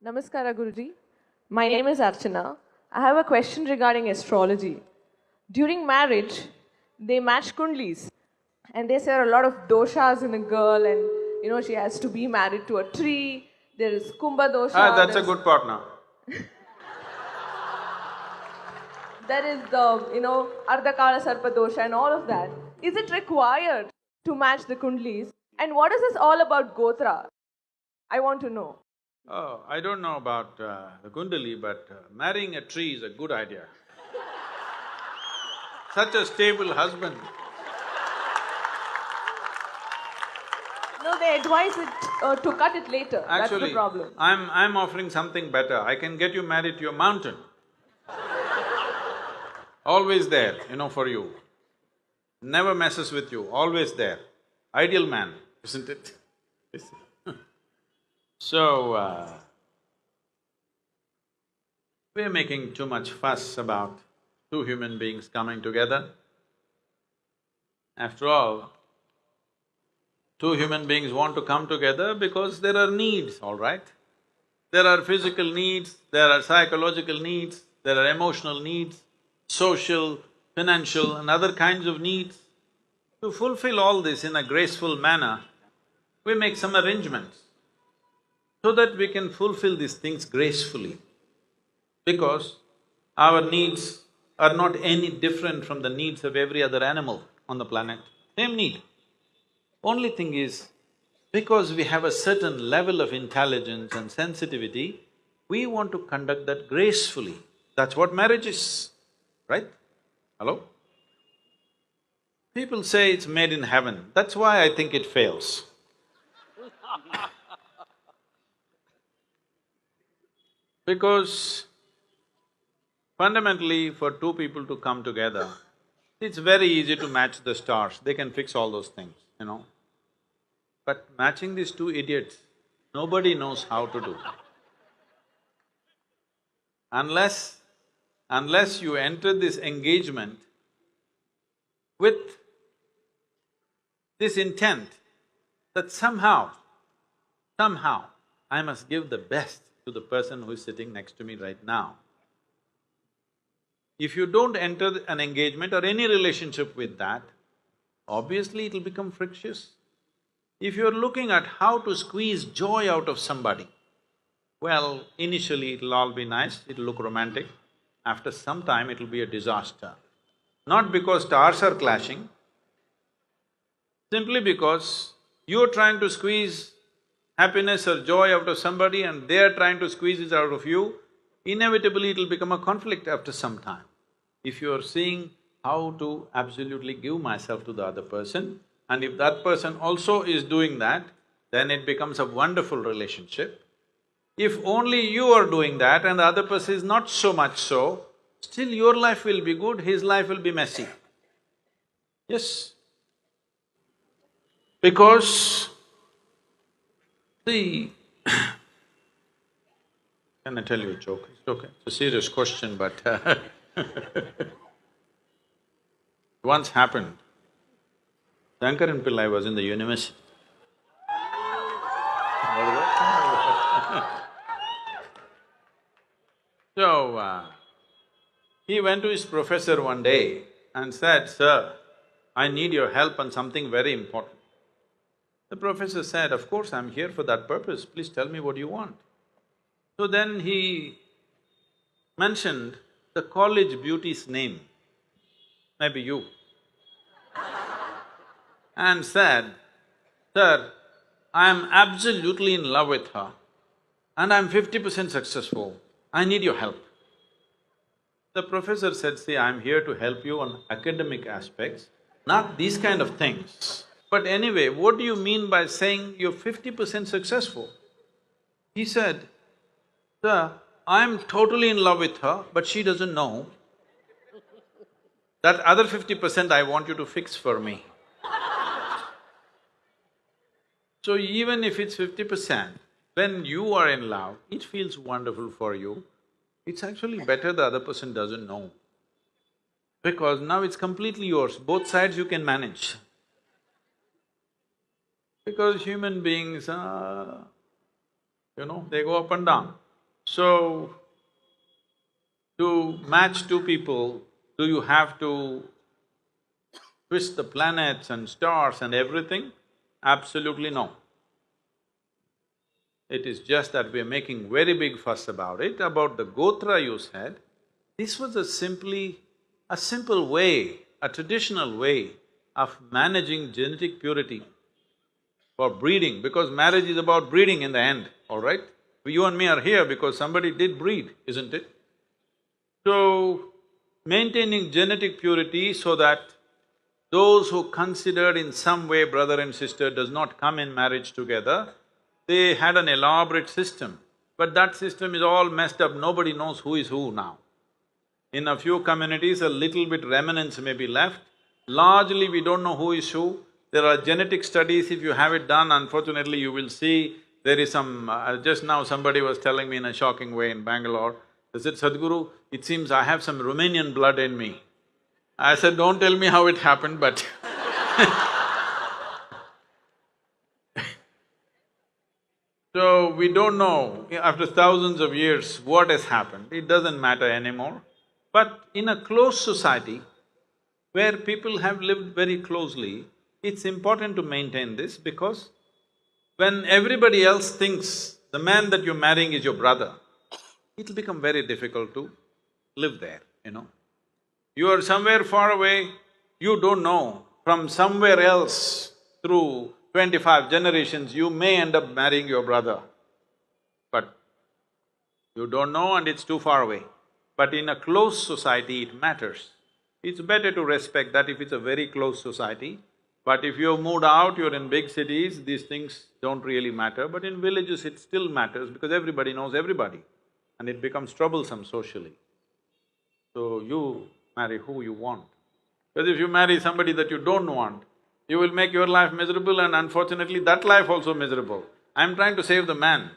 Namaskara Guruji. My name is Archana. I have a question regarding astrology. During marriage, they match kundlis and they say there are a lot of doshas in a girl and she has to be married to a tree. There is Kumbha Ah, dosha, that's a good partner. there is the Ardhakala Sarpa dosha and all of that. Is it required to match the kundlis? And what is this all about Gotra? I want to know. Oh, I don't know about the Kundali, but marrying a tree is a good idea. Such a stable husband. No, they advise it to cut it later. That's the Actually, problem. I'm offering something better. I can get you married to a mountain. Always there, for you. Never messes with you, always there. Ideal man, isn't it? So, we're making too much fuss about two human beings coming together. After all, two human beings want to come together because there are needs, all right? There are physical needs, there are psychological needs, there are emotional needs, social, financial and other kinds of needs. To fulfill all this in a graceful manner, we make some arrangements so that we can fulfill these things gracefully. Because our needs are not any different from the needs of every other animal on the planet, same need. Only thing is, because we have a certain level of intelligence and sensitivity, we want to conduct that gracefully. That's what marriage is, right? Hello? People say it's made in heaven, that's why I think it fails. Because fundamentally, for two people to come together, it's very easy to match the stars, they can fix all those things. But matching these two idiots, nobody knows how to do. Unless you enter this engagement with this intent that somehow, I must give the best to the person who is sitting next to me right now. If you don't enter an engagement or any relationship with that, obviously it'll become frictious. If you're looking at how to squeeze joy out of somebody, well, initially it'll all be nice, it'll look romantic. After some time, it'll be a disaster. Not because stars are clashing, simply because you're trying to squeeze happiness or joy out of somebody and they're trying to squeeze it out of you, inevitably it'll become a conflict after some time. If you're seeing how to absolutely give myself to the other person, and if that person also is doing that, then it becomes a wonderful relationship. If only you are doing that and the other person is not so much so, still your life will be good, his life will be messy. Yes. Because, see, can I tell you a joke? It's okay, it's a serious question, but once happened, Shankaran Pillai was in the university. So, he went to his professor one day and said, "Sir, I need your help on something very important." The professor said, "Of course, I'm here for that purpose, please tell me what you want." So then he mentioned the college beauty's name, maybe you, and said, "Sir, I am absolutely in love with her and I'm 50% successful, I need your help." The professor said, "See, I'm here to help you on academic aspects, not these kind of things. But anyway, what do you mean by saying you're 50% successful?" He said, "Sir, I'm totally in love with her, but she doesn't know. That other 50% I want you to fix for me." So even if it's 50%, when you are in love, it feels wonderful for you. It's actually better the other person doesn't know. Because now it's completely yours, both sides you can manage. Because human beings, they go up and down. So, to match two people, do you have to twist the planets and stars and everything? Absolutely no. It is just that we are making very big fuss about it. About the Gotra you said, this was a simple way, a traditional way of managing genetic purity for breeding, because marriage is about breeding in the end, all right? You and me are here because somebody did breed, isn't it? So, maintaining genetic purity so that those who considered in some way brother and sister does not come in marriage together, they had an elaborate system, but that system is all messed up, nobody knows who is who now. In a few communities, a little bit remnants may be left, largely we don't know who is who. There are genetic studies, if you have it done, unfortunately you will see there is some… just now somebody was telling me in a shocking way in Bangalore, they said, Sadhguru, it seems I have some Romanian blood in me. I said, don't tell me how it happened, but so, we don't know, after thousands of years, what has happened, it doesn't matter anymore. But in a closed society, where people have lived very closely, it's important to maintain this because when everybody else thinks the man that you're marrying is your brother, it'll become very difficult to live there, you know. You are somewhere far away, you don't know, from somewhere else through 25 generations, you may end up marrying your brother, but you don't know and it's too far away. But in a closed society, it matters. It's better to respect that if it's a very close society, but if you've moved out, you're in big cities, these things don't really matter, but in villages it still matters because everybody knows everybody and it becomes troublesome socially. So you marry who you want. Because if you marry somebody that you don't want, you will make your life miserable and unfortunately that life also miserable. I'm trying to save the man.